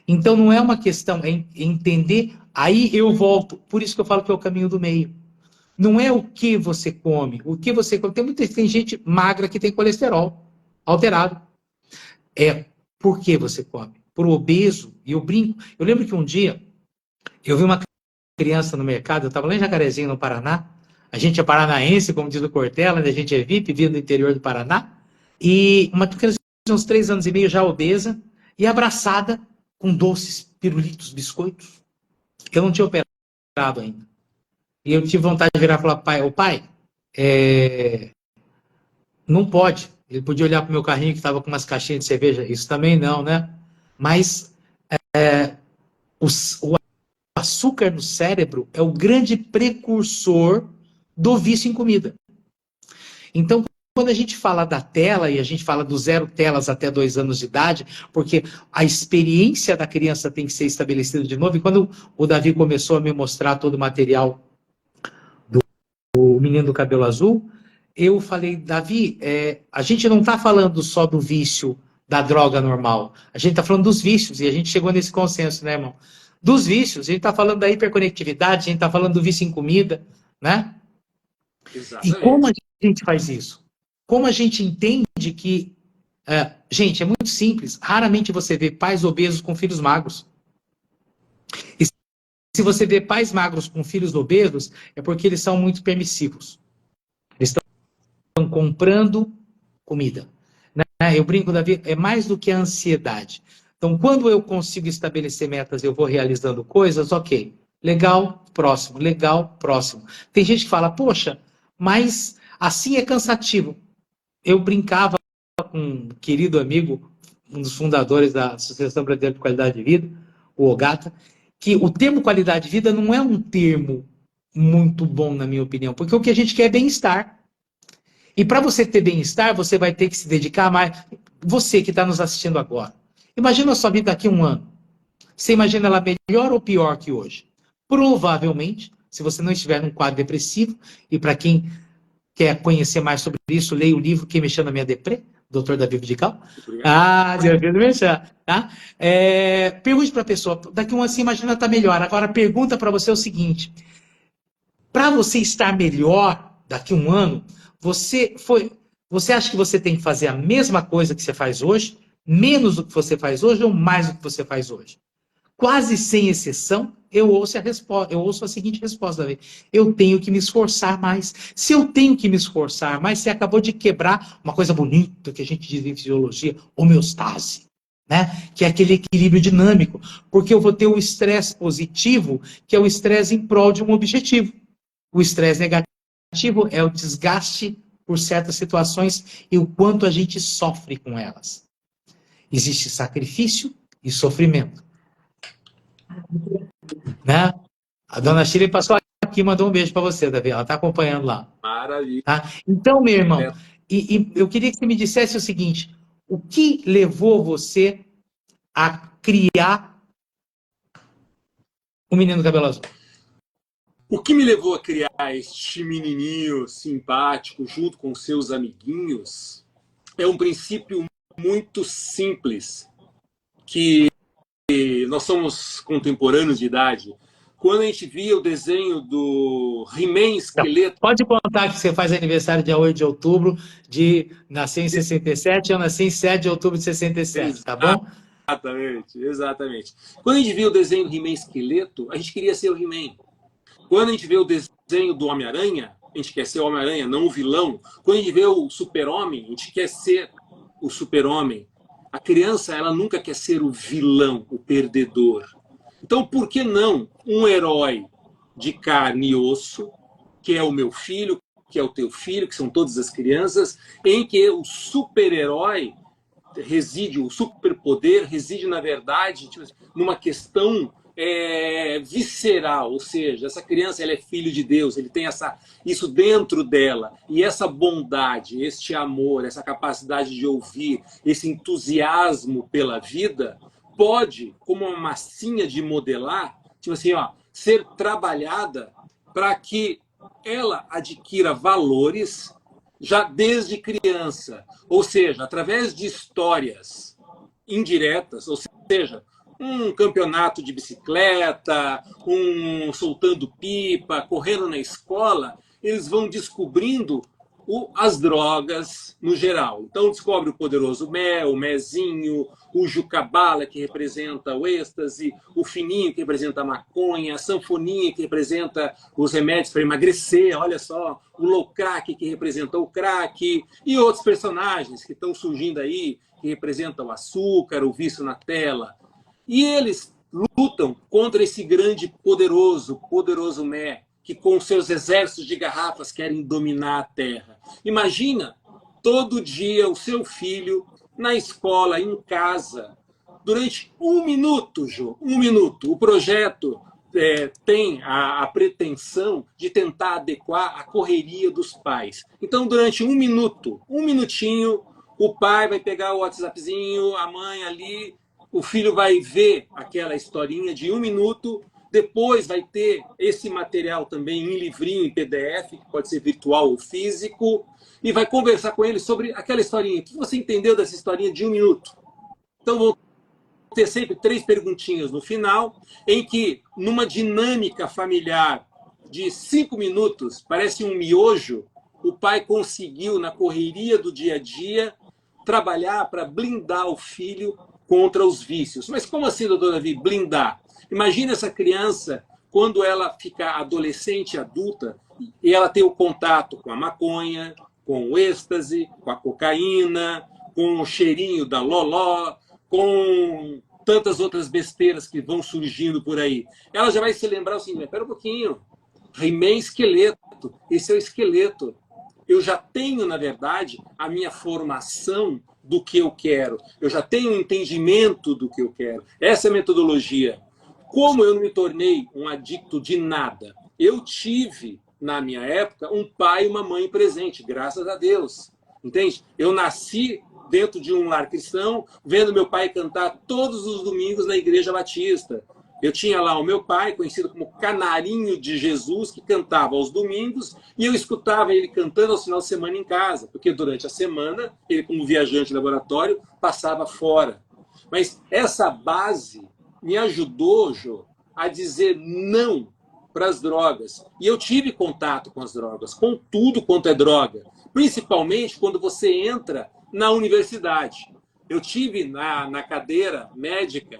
Então não é uma questão, é entender. Aí eu volto. Por isso que eu falo que é o caminho do meio. Não é o que você come. O que você come. Tem gente magra que tem colesterol alterado. É por que você come. Por obeso. E eu brinco. Eu lembro que um dia eu vi uma criança no mercado, eu estava lá em Jacarezinho, no Paraná. A gente é paranaense, como diz o Cortella, né? A gente é VIP, vindo do interior do Paraná. E uma criança de uns 3 anos e meio, já obesa, e abraçada com doces, pirulitos, biscoitos. Eu não tinha operado ainda. E eu tive vontade de virar e falar, pai, ô pai, não pode. Ele podia olhar para o meu carrinho que estava com umas caixinhas de cerveja. Isso também não, né? Mas o açúcar no cérebro é o grande precursor do vício em comida. Então, quando a gente fala da tela, e a gente fala do 0 telas até 2 anos de idade, porque a experiência da criança tem que ser estabelecida de novo, e quando o Davi começou a me mostrar todo o material do menino do cabelo azul, eu falei, Davi, a gente não está falando só do vício da droga normal, a gente está falando dos vícios, e a gente chegou nesse consenso, né, irmão? Dos vícios, a gente está falando da hiperconectividade, a gente está falando do vício em comida, né? Exatamente. E como a gente faz isso? Como a gente entende que... gente, é muito simples. Raramente você vê pais obesos com filhos magros. E se você vê pais magros com filhos obesos, é porque eles são muito permissivos. Eles estão comprando comida. Né? Eu brinco, Davi, é mais do que a ansiedade. Então, quando eu consigo estabelecer metas, eu vou realizando coisas, ok. Legal, próximo. Legal, próximo. Tem gente que fala, poxa, mas assim é cansativo. Eu brincava com um querido amigo, um dos fundadores da Associação Brasileira de Qualidade de Vida, o Ogata, que o termo qualidade de vida não é um termo muito bom, na minha opinião, porque o que a gente quer é bem-estar. E para você ter bem-estar, você vai ter que se dedicar mais. Você que está nos assistindo agora, imagina a sua vida daqui a 1 ano. Você imagina ela melhor ou pior que hoje? Provavelmente, se você não estiver num quadro depressivo, e para quem quer conhecer mais sobre isso, leia o livro Quem Mexeu na Minha Deprê, Dr. Davi Vidigal. Davi Mexer, tá? Pergunte para a pessoa, daqui a 1 ano você imagina estar melhor. Agora, pergunta para você o seguinte, para você estar melhor daqui a 1 ano, você acha que você tem que fazer a mesma coisa que você faz hoje, menos do que você faz hoje ou mais do que você faz hoje? Quase sem exceção, eu ouço a seguinte resposta, Davi. Eu tenho que me esforçar mais. Se eu tenho que me esforçar mais, você acabou de quebrar uma coisa bonita que a gente diz em fisiologia, homeostase, né? Que é aquele equilíbrio dinâmico, porque eu vou ter o estresse positivo, que é o estresse em prol de um objetivo. O estresse negativo é o desgaste por certas situações e o quanto a gente sofre com elas. Existe sacrifício e sofrimento. Né? A dona Shirley passou aqui, mandou um beijo para você, Davi. Ela está acompanhando lá. Maravilha. Tá? Então, meu irmão, e eu queria que você me dissesse o seguinte: o que levou você a criar o Menino do Cabelo Azul? O que me levou a criar este menininho simpático junto com seus amiguinhos é um princípio muito simples, que nós somos contemporâneos de idade. Quando a gente via o desenho do He-Man esqueleto... Pode contar que você faz aniversário dia 8 de outubro, de nascer em 67, eu nasci em 7 de outubro de 67, tá bom? Exatamente. Quando a gente via o desenho do He-Man esqueleto, a gente queria ser o He-Man. Quando a gente vê o desenho do Homem-Aranha, a gente quer ser o Homem-Aranha, não o vilão. Quando a gente vê o Super-Homem, a gente quer ser o Super-Homem. A criança, ela nunca quer ser o vilão, o perdedor. Então, por que não um herói de carne e osso, que é o meu filho, que é o teu filho, que são todas as crianças, em que o super-herói reside, o superpoder reside, na verdade, numa questão visceral, ou seja, essa criança, ela é filho de Deus, ele tem isso dentro dela, e essa bondade, este amor, essa capacidade de ouvir, esse entusiasmo pela vida, pode, como uma massinha de modelar, tipo assim, ser trabalhada para que ela adquira valores já desde criança, ou seja, através de histórias indiretas, ou seja, um campeonato de bicicleta, soltando pipa, correndo na escola, eles vão descobrindo as drogas no geral. Então descobre o poderoso mel, o mezinho, o jucabala, que representa o êxtase, o fininho, que representa a maconha, a sanfoninha, que representa os remédios para emagrecer, olha só, o low crack, que representa o crack, e outros personagens que estão surgindo aí, que representam o açúcar, o vício na tela. E eles lutam contra esse grande poderoso mé, que com seus exércitos de garrafas querem dominar a Terra. Imagina todo dia o seu filho na escola, em casa, durante 1 minuto, Jô, 1 minuto. O projeto tem a pretensão de tentar adequar a correria dos pais. Então, durante 1 minuto, 1 minutinho, o pai vai pegar o WhatsAppzinho, a mãe ali, o filho vai ver aquela historinha de 1 minuto. Depois vai ter esse material também em livrinho, em PDF, que pode ser virtual ou físico, e vai conversar com ele sobre aquela historinha. O que você entendeu dessa historinha de 1 minuto? Então, vão ter sempre 3 perguntinhas no final, em que, numa dinâmica familiar de 5 minutos, parece um miojo, o pai conseguiu, na correria do dia a dia, trabalhar para blindar o filho contra os vícios. Mas como assim, doutor Davi, blindar? Imagina essa criança, quando ela ficar adolescente, adulta, e ela ter o contato com a maconha, com o êxtase, com a cocaína, com o cheirinho da loló, com tantas outras besteiras que vão surgindo por aí. Ela já vai se lembrar assim, espera um pouquinho, He-Man esqueleto, esse é o esqueleto. Eu já tenho, na verdade, a minha formação do que eu quero. Eu já tenho um entendimento do que eu quero. Essa é a metodologia. Como eu não me tornei um adicto de nada? Eu tive, na minha época, um pai e uma mãe presente, graças a Deus. Entende? Eu nasci dentro de um lar cristão, vendo meu pai cantar todos os domingos na Igreja Batista. Eu tinha lá o meu pai, conhecido como Canarinho de Jesus, que cantava aos domingos, e eu escutava ele cantando aos finais de semana em casa, porque durante a semana, ele, como viajante de laboratório, passava fora. Mas essa base me ajudou, Jô, a dizer não para as drogas. E eu tive contato com as drogas, com tudo quanto é droga, principalmente quando você entra na universidade. Eu tive na cadeira médica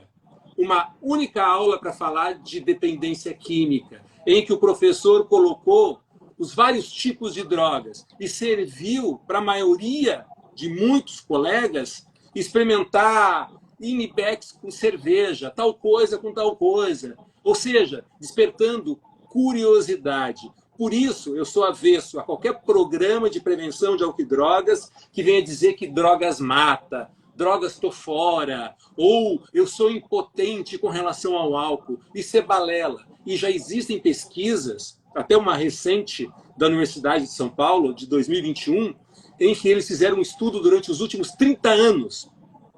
uma única aula para falar de dependência química, em que o professor colocou os vários tipos de drogas e serviu para a maioria de muitos colegas experimentar Inibex com cerveja, tal coisa com tal coisa. Ou seja, despertando curiosidade. Por isso, eu sou avesso a qualquer programa de prevenção de álcool e drogas que venha dizer que drogas mata, drogas estou fora, ou eu sou impotente com relação ao álcool. Isso é balela. E já existem pesquisas, até uma recente da Universidade de São Paulo, de 2021, em que eles fizeram um estudo durante os últimos 30 anos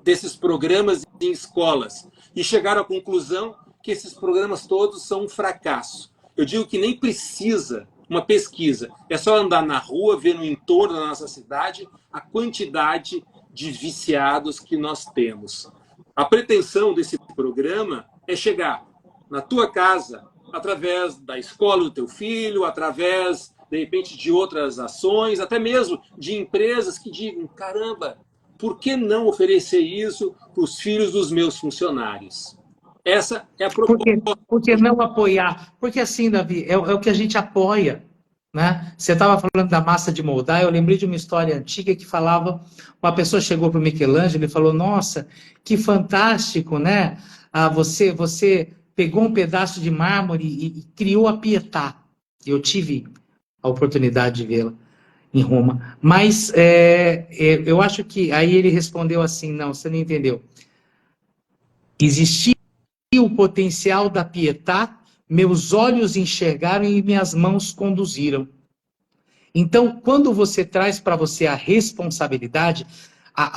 desses programas em escolas e chegaram à conclusão que esses programas todos são um fracasso. Eu digo que nem precisa uma pesquisa, é só andar na rua, ver no entorno da nossa cidade a quantidade de viciados que nós temos. A pretensão desse programa é chegar na tua casa através da escola do teu filho, através, de repente, de outras ações, até mesmo de empresas que digam, caramba, por que não oferecer isso para os filhos dos meus funcionários? Essa é a proposta. Por que não apoiar? Porque assim, Davi, é o que a gente apoia. Né? Você estava falando da massa de moldar, eu lembrei de uma história antiga que falava, uma pessoa chegou para o Michelangelo e falou, nossa, que fantástico, né? Você pegou um pedaço de mármore e criou a Pietà. Eu tive a oportunidade de vê-la em Roma. Mas eu acho que aí ele respondeu assim, não, você não entendeu. Existia o potencial da Pietà, meus olhos enxergaram e minhas mãos conduziram. Então, quando você traz para você a responsabilidade,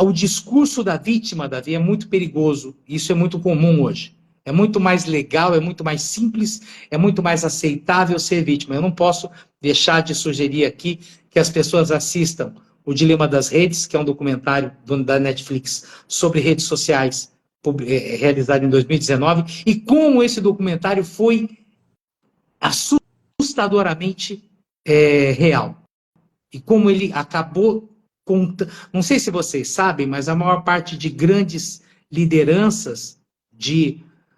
o discurso da vítima, Davi, é muito perigoso. Isso é muito comum hoje. É muito mais legal, é muito mais simples, é muito mais aceitável ser vítima. Eu não posso deixar de sugerir aqui que as pessoas assistam O Dilema das Redes, que é um documentário da Netflix sobre redes sociais, realizado em 2019, e como esse documentário foi assustadoramente real. E como ele acabou não sei se vocês sabem, mas a maior parte de grandes lideranças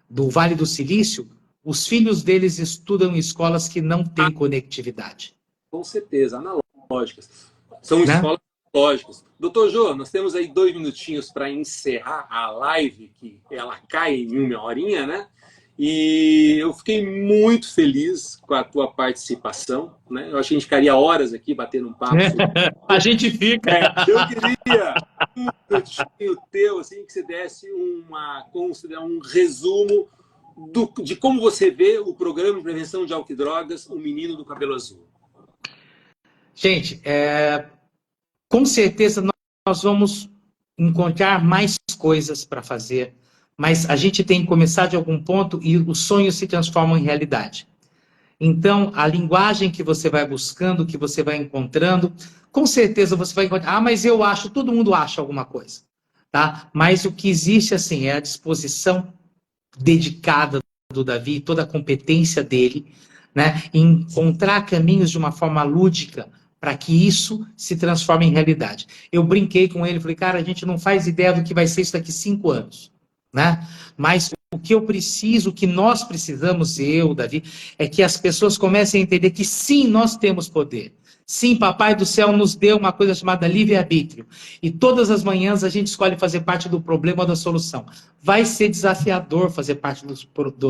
do Vale do Silício, os filhos deles estudam em escolas que não têm conectividade. Com certeza, analógicas. São Né? escolas analógicas. Doutor Jô, nós temos aí 2 minutinhos para encerrar a live, que ela cai em 1 horinha, né? E eu fiquei muito feliz com a tua participação, né? Eu acho que a gente ficaria horas aqui batendo um papo sobre... A gente fica. Eu queria um minutinho teu, assim, que você desse um resumo de como você vê o programa de prevenção de álcool e drogas, O Menino do Cabelo Azul. Gente, com certeza nós vamos encontrar mais coisas para fazer, mas a gente tem que começar de algum ponto e os sonhos se transformam em realidade. Então, a linguagem que você vai buscando, que você vai encontrando, com certeza você vai encontrar. Ah, mas eu acho, todo mundo acha alguma coisa, tá? Mas o que existe, assim, é a disposição dedicada do Davi, toda a competência dele, né? Em encontrar caminhos de uma forma lúdica para que isso se transforme em realidade. Eu brinquei com ele, falei, cara, a gente não faz ideia do que vai ser isso daqui 5 anos, né? Mas o que eu preciso, o que nós precisamos, eu, Davi, é que as pessoas comecem a entender que sim, nós temos poder. Sim, Papai do Céu nos deu uma coisa chamada livre-arbítrio. E todas as manhãs a gente escolhe fazer parte do problema ou da solução. Vai ser desafiador fazer parte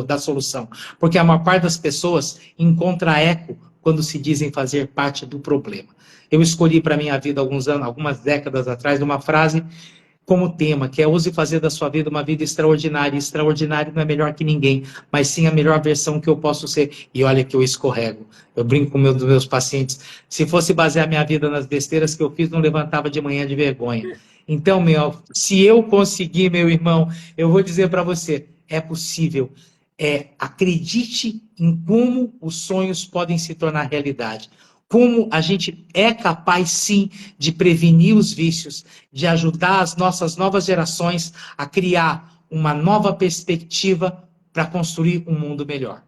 da solução, porque a maior parte das pessoas encontra eco quando se dizem fazer parte do problema. Eu escolhi para a minha vida algumas décadas atrás, uma frase como tema, que é use fazer da sua vida uma vida extraordinária. E extraordinário não é melhor que ninguém, mas sim a melhor versão que eu posso ser. E olha que eu escorrego. Eu brinco com dos meus pacientes. Se fosse basear minha vida nas besteiras que eu fiz, não levantava de manhã de vergonha. Então, se eu conseguir, meu irmão, eu vou dizer para você, é possível. Acredite em como os sonhos podem se tornar realidade. Como a gente é capaz, sim, de prevenir os vícios, de ajudar as nossas novas gerações a criar uma nova perspectiva para construir um mundo melhor.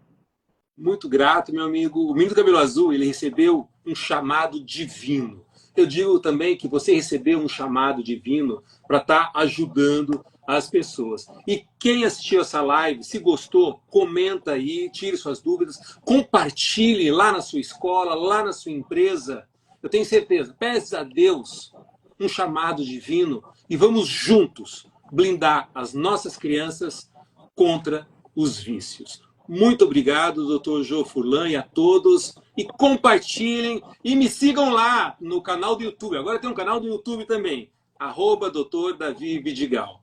Muito grato, meu amigo. O Menino do Cabelo Azul, ele recebeu um chamado divino. Eu digo também que você recebeu um chamado divino para estar ajudando as pessoas. E quem assistiu essa live, se gostou, comenta aí, tire suas dúvidas, compartilhe lá na sua escola, lá na sua empresa. Eu tenho certeza, peça a Deus um chamado divino e vamos juntos blindar as nossas crianças contra os vícios. Muito obrigado, Dr. Jô Furlan, e a todos. E compartilhem e me sigam lá no canal do YouTube. Agora tem um canal do YouTube também, @Dr. Davi Vidigal.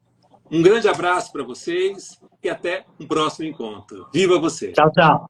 Um grande abraço para vocês e até um próximo encontro. Viva você! Tchau, tchau.